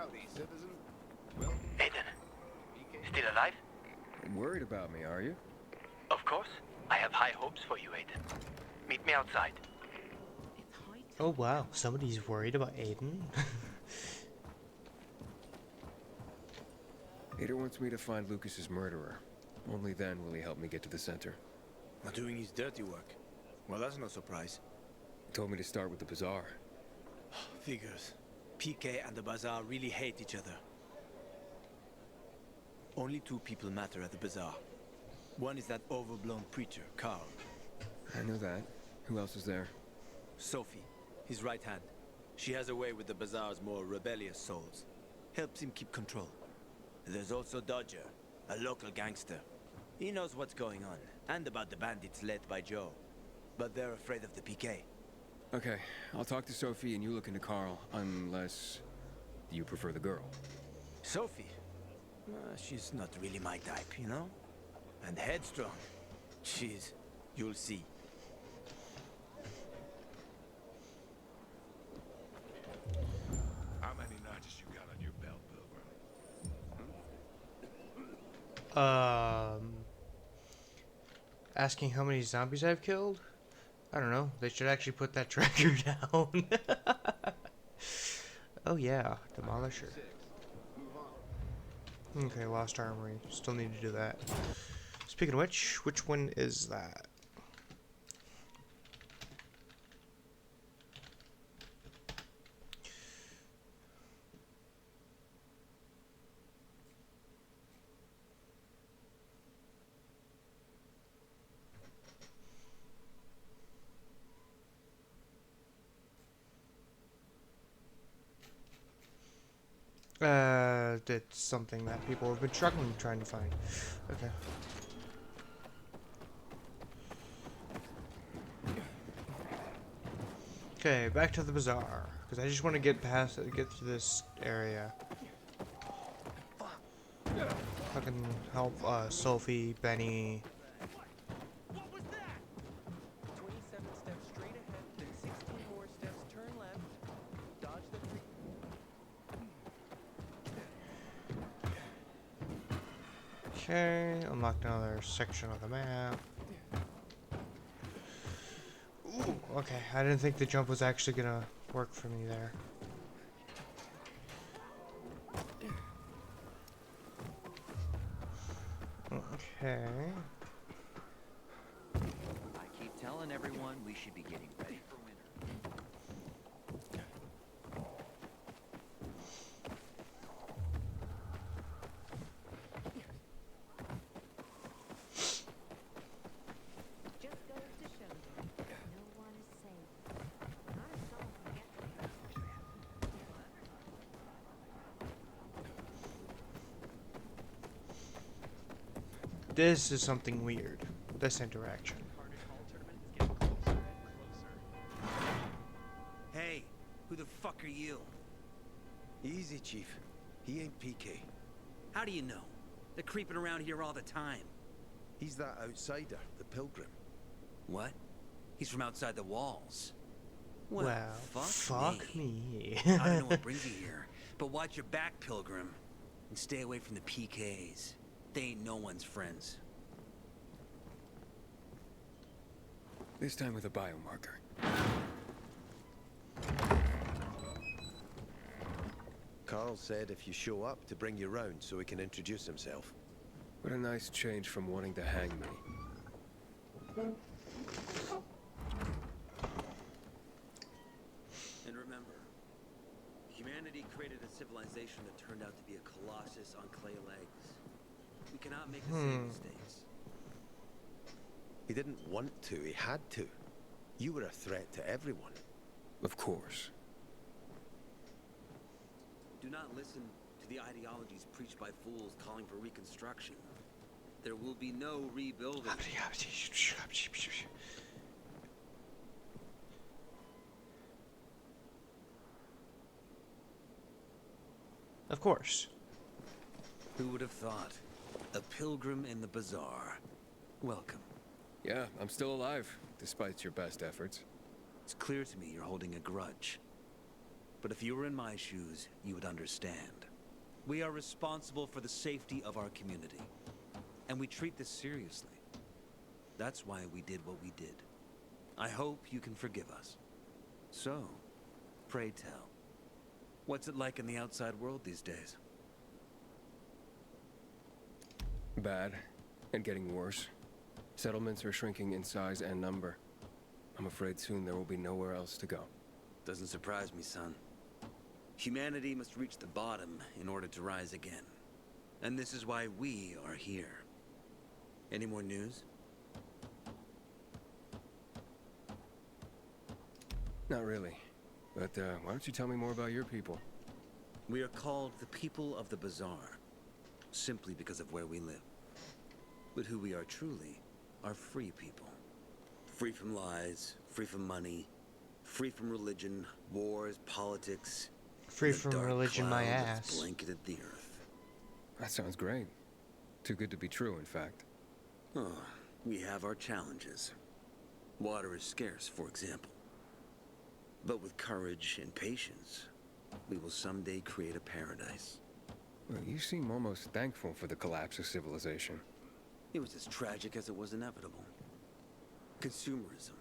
Howdy, citizen. Welcome. Aiden, still alive? Worried about me, are you? Of course. I have high hopes for you, Aiden. Meet me outside. Oh wow, somebody's worried about Aiden. Hader wants me to find Lucas's murderer. Only then will he help me get to the center. Not doing his dirty work. Well, that's no surprise. He told me to start with the bazaar. Figures. PK and the bazaar really hate each other. Only two people matter at the bazaar. One is that overblown preacher, Carl. I know that. Who else is there? Sophie, his right hand. She has a way with the bazaar's more rebellious souls. Helps him keep control. There's also Dodger, a local gangster. He knows what's going on, and about the bandits led by Joe. But they're afraid of the PK. Okay, I'll talk to Sophie and you look into Carl, unless you prefer the girl. Sophie? She's not really my type, you know? And headstrong. She's... you'll see. How many notches you got on your belt, Pilgrim? Asking how many zombies I've killed? I don't know. They should actually put that tracker down. Oh yeah, Demolisher. Okay, Lost Armory. Still need to do that. Speaking of which one is that? It's something that people have been struggling trying to find. Okay. Okay, back to the bazaar, because I just want to get past it, get through this area. I can help Sophie, Benny. What was that? 27 steps straight ahead, then 16 more steps, turn left, dodge the tree. Okay, unlock another section of the map. Ooh, okay, I didn't think the jump was actually gonna work for me there. Okay. I keep telling everyone we should be getting ready for winter. Just goes to show you, no one is safe. Not a soul can get there. This is something weird. This interaction. Hey, who the fuck are you? Easy, Chief. He ain't PK. How do you know? They're creeping around here all the time. He's that outsider, the Pilgrim. What? He's from outside the walls. Well, Well, fuck me. I don't know what brings you here, but watch your back, Pilgrim, and stay away from the PKs. They ain't no one's friends. This time with a biomarker. Carl said if you show up to bring you round so he can introduce himself. What a nice change from wanting to hang me. And remember, humanity created a civilization that turned out to be a colossus on clay legs. We cannot make the same mistakes. He didn't want to, he had to. You were a threat to everyone. Of course. Do not listen to the ideologies preached by fools calling for reconstruction. There will be no rebuilding. Of course. Who would have thought? A pilgrim in the bazaar. Welcome. Yeah, I'm still alive, despite your best efforts. It's clear to me you're holding a grudge. but if you were in my shoes, you would understand. We are responsible for the safety of our community, and we treat this seriously. That's why we did what we did. I hope you can forgive us. So, pray tell, what's it like in the outside world these days? Bad, and getting worse. Settlements are shrinking in size and number. I'm afraid soon there will be nowhere else to go. Doesn't surprise me, son. Humanity must reach the bottom in order to rise again. And this is why we are here. Any more news? Not really. But why don't you tell me more about your people? We are called the people of the Bazaar, simply because of where we live. But who we are truly are free people. Free from lies, free from money, free from religion, wars, politics. Free and the from dark religion, my cloud that's ass. blanketed the earth. That sounds great. Too good to be true, in fact. Oh, we have our challenges. Water is scarce, for example. But with courage and patience, we will someday create a paradise. Well, you seem almost thankful for the collapse of civilization. It was as tragic as it was inevitable. Consumerism,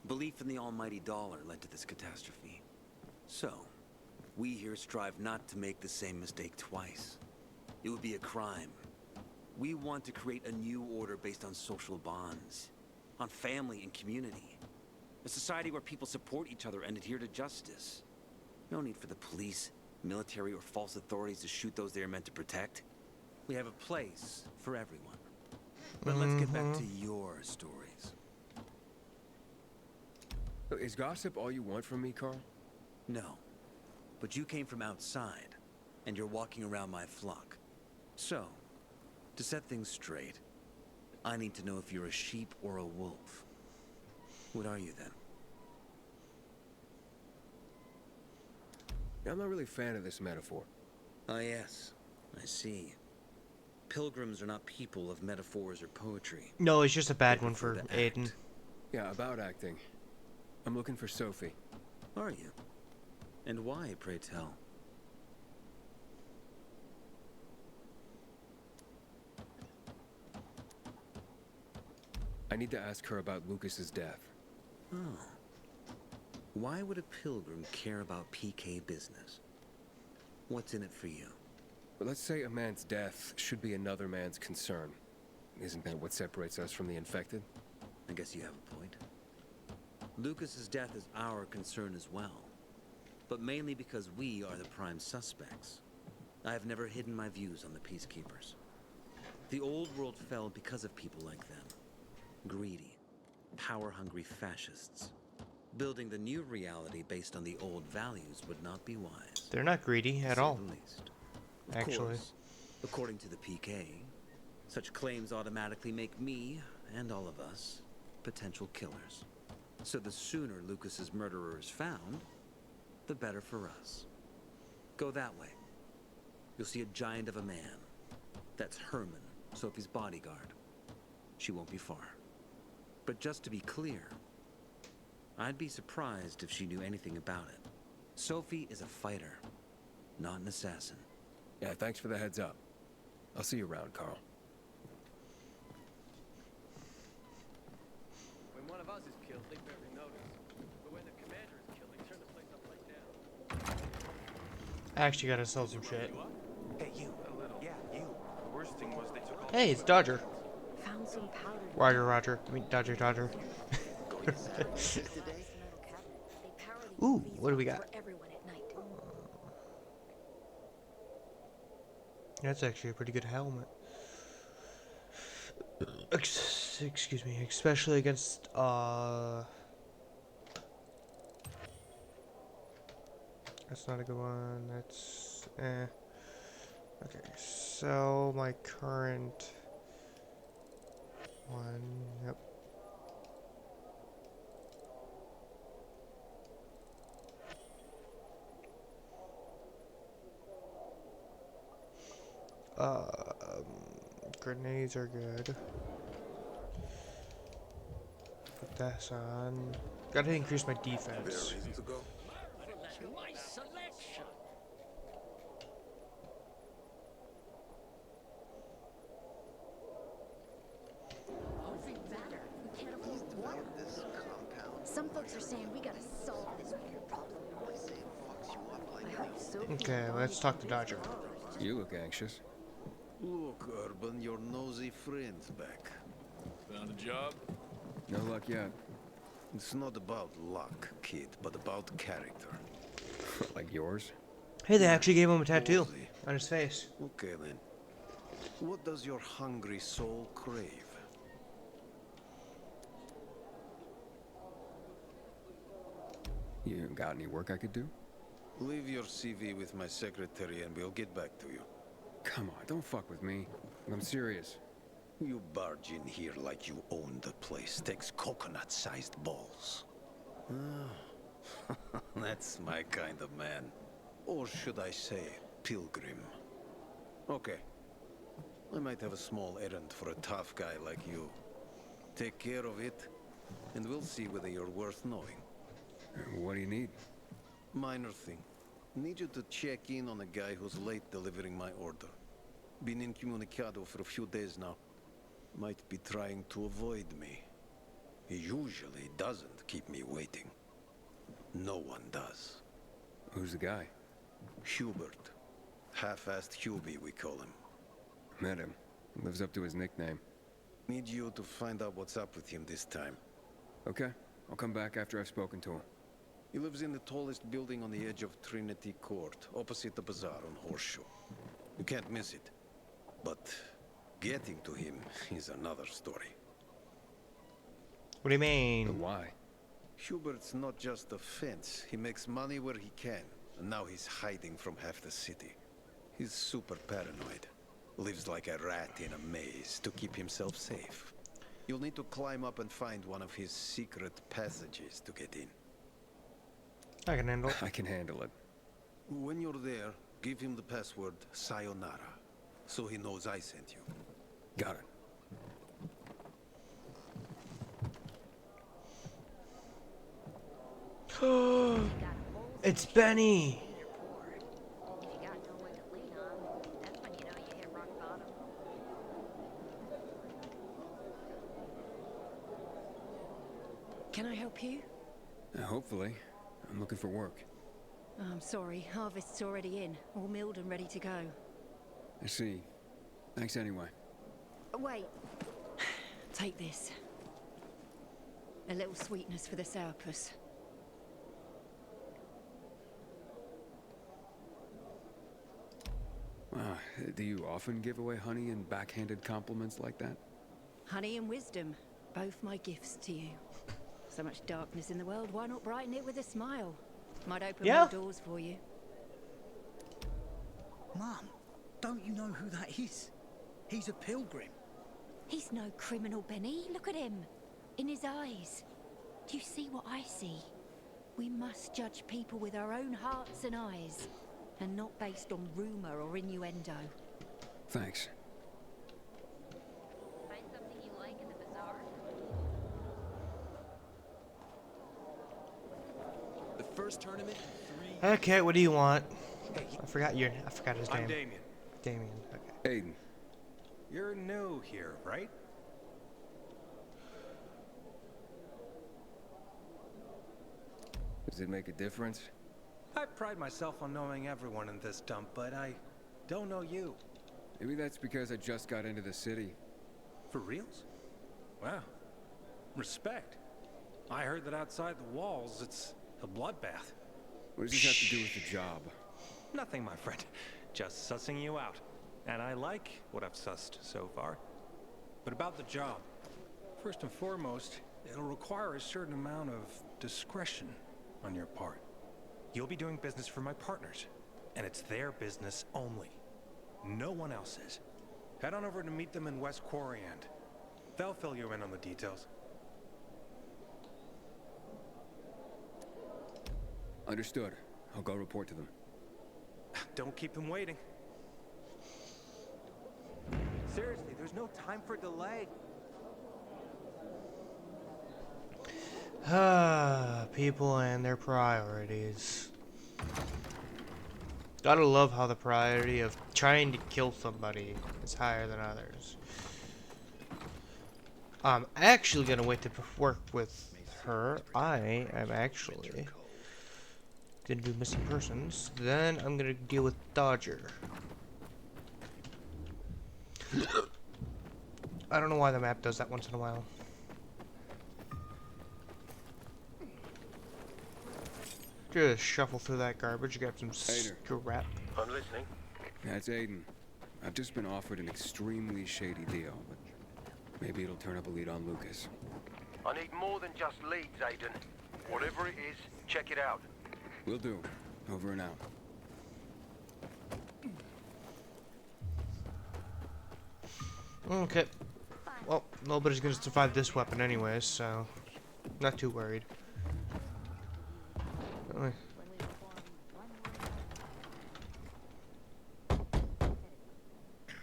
belief in the almighty dollar led to this catastrophe. So, we here strive not to make the same mistake twice. It would be a crime. We want to create a new order based on social bonds, on family and community. A society where people support each other and adhere to justice. No need for the police, military, or false authorities to shoot those they are meant to protect. We have a place for everyone. But let's get back to your stories. Is gossip all you want from me, Carl? No. But you came from outside, and you're walking around my flock. So, to set things straight, I need to know if you're a sheep or a wolf. What are you then? I'm not really a fan of this metaphor. Ah, yes. I see. Pilgrims are not people of metaphors or poetry. No, it's just a bad They one prefer for to Aiden. act. Yeah, about acting. I'm looking for Sophie. Are you? And why, pray tell? I need to ask her about Lucas's death. Oh. Why would a pilgrim care about PK business? What's in it for you? But let's say a man's death should be another man's concern. Isn't that what separates us from the infected? I guess you have a point. Lucas's death is our concern as well. But mainly because we are the prime suspects. I have never hidden my views on the Peacekeepers. The old world fell because of people like them. Greedy, power-hungry fascists. Building the new reality based on the old values would not be wise. They're not greedy at all. To say the least. Of Actually. course, according to the PK, such claims automatically make me, and all of us, potential killers. So the sooner Lucas's murderer is found, the better for us. Go that way. You'll see a giant of a man. That's Herman, Sophie's bodyguard. She won't be far. But just to be clear, I'd be surprised if she knew anything about it. Sophie is a fighter, not an assassin. Yeah, thanks for the heads up. I'll see you around, Carl. When one of us is killed, they barely notice. But when the commander is killed, they turn the place upside down. I actually gotta sell some shit. Hey, you. A little. Yeah, you. The worst thing was they took all Hey, it's Dodger. Found some powder. Roger. I mean, Dodger. Ooh, what do we got? That's actually a pretty good helmet. Excuse me, especially against that's not a good one. That's okay, so my current one, yep. Grenades are good. Put this on. Gotta increase my defense. reason to go. My selection. Okay, let's talk to Dodger. You look anxious. Look, Urban, your nosy friend's back. Found a job? No luck yet. It's not about luck, kid, but about character. Like yours? Hey, they actually gave him a tattoo Ballsy. on his face. Okay then. What does your hungry soul crave? You got any work I could do? Leave your CV with my secretary and we'll get back to you. Come on, don't fuck with me. I'm serious. You barge in here like you own the place. Takes coconut-sized balls. Ah, that's my kind of man. Or should I say, pilgrim. Okay. I might have a small errand for a tough guy like you. Take care of it, and we'll see whether you're worth knowing. What do you need? Minor thing. Need you to check in on a guy who's late delivering my order. Been incommunicado for a few days now. Might be trying to avoid me. He usually doesn't keep me waiting. No one does. Who's the guy? Hubert. Half-assed Hubie, we call him. Met him. Lives up to his nickname. Need you to find out what's up with him this time. Okay, I'll come back after I've spoken to him. He lives in the tallest building on the edge of Trinity Court, opposite the bazaar on Horseshoe. You can't miss it. But getting to him is another story. What do you But mean? why? Hubert's not just a fence. He makes money where he can. And now he's hiding from half the city. He's super paranoid. Lives like a rat in a maze to keep himself safe. You'll need to climb up and find one of his secret passages to get in. I can handle it. I can handle it. When you're there, give him the password Sayonara, so he knows I sent you. Got it. It's Benny! If you got no one to lean on, that's when you know you hit rock bottom. Can I help you? Hopefully. I'm looking for work. Oh, I'm sorry, harvest's already in, all milled and ready to go. I see. Thanks anyway. Wait. Take this. A little sweetness for the sourpuss. Do you often give away honey and backhanded compliments like that? Honey and wisdom, both my gifts to you. So much darkness in the world, why not brighten it with a smile? Might open Yeah. more doors for you. Mum, don't you know who that is? He's a pilgrim. He's no criminal, Benny. Look at him. In his eyes. Do you see what I see? We must judge people with our own hearts and eyes, and not based on rumor or innuendo. Thanks. Find something you like in the bazaar? The first tournament in 3 Okay, what do you want? I forgot his name. I'm Damien. Damien. Okay. Aiden. You're new here, right? Does it make a difference? I pride myself on knowing everyone in this dump, but I don't know you. Maybe that's because I just got into the city. For reals? Wow. Respect. I heard that outside the walls, it's a bloodbath. What does this have to do with the job? Nothing, my friend. Just sussing you out. And I like what I've sussed so far. But about the job. First and foremost, it'll require a certain amount of discretion on your part. You'll be doing business for my partners, and it's their business only. No one else's. Head on over to meet them in West Quarryend. They'll fill you in on the details. Understood. I'll go report to them. Don't keep them waiting. Seriously, there's no time for delay. People and their priorities. Gotta love how the priority of trying to kill somebody is higher than others. I'm actually gonna wait to work with her. I am actually Gonna do missing persons. Then I'm gonna deal with Dodger. I don't know why the map does that once in a while. Just shuffle through that garbage, grab some scrap. I'm listening. That's Aiden. I've just been offered an extremely shady deal, but maybe it'll turn up a lead on Lucas. I need more than just leads, Aiden. Whatever it is, check it out. Will do. Over and out. Okay. Well, nobody's gonna survive this weapon anyways, so not too worried. Anyway.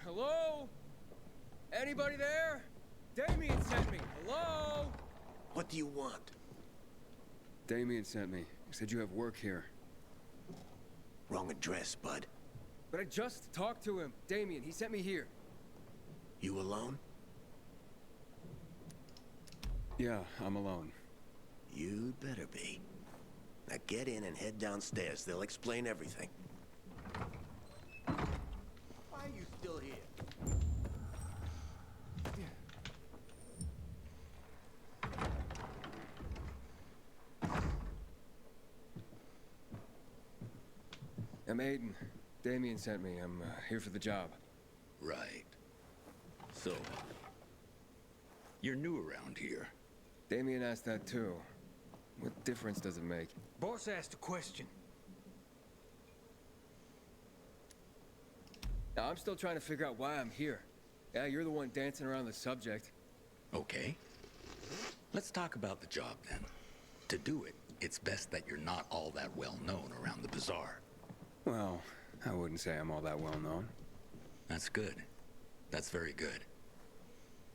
Hello? Anybody there? Damien sent me. Hello? What do you want? Damien sent me. He said you have work here. Wrong address, bud. But I just talked to him. Damien, he sent me here. You alone? Yeah, I'm alone. You'd better be. Now get in and head downstairs. They'll explain everything. Why are you still here? I'm Aiden. Damien sent me. I'm here for the job. Right. So, you're new around here. Damien asked that too. What difference does it make? Boss asked a question. Now, I'm still trying to figure out why I'm here. Yeah, you're the one dancing around the subject. Okay. Let's talk about the job then. To do it, it's best that you're not all that well known around the bazaar. Well, I wouldn't say I'm all that well known. That's good. That's very good.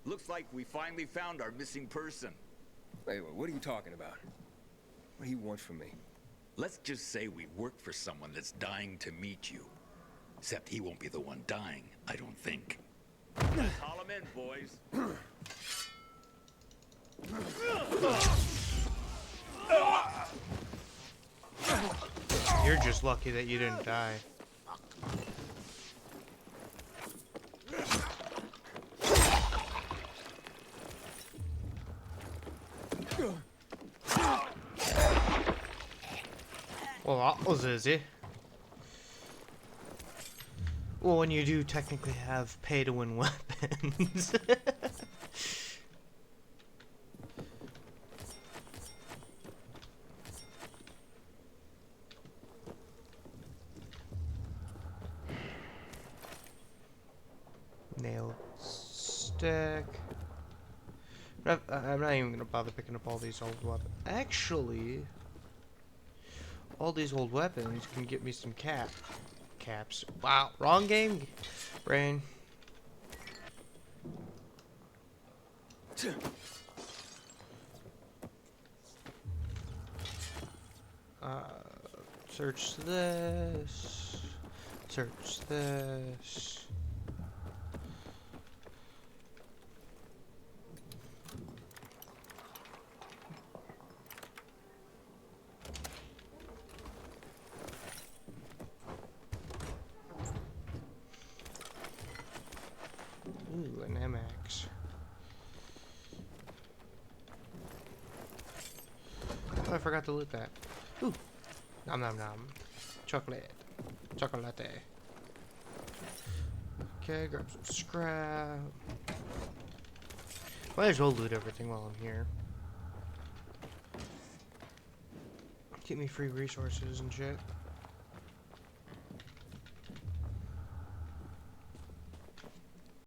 Looks like we finally found our missing person. Wait, what are you talking about? What do you want from me? Let's just say we work for someone that's dying to meet you. Except he won't be the one dying, I don't think. Call him in, boys. You're just lucky that you didn't die. Well, that was easy. Well, when you do technically have pay-to-win weapons. Nail stick. I'm not even gonna bother picking up all these old weapons. Actually, all these old weapons can get me some caps. Wow, wrong game, brain. Search this. Search this. Ooh, an MX. Oh, I forgot to loot that. Ooh. Nom nom nom. Chocolate. Chocolate. Okay, grab some scrap. Might as well loot everything while I'm here. Get me free resources and shit.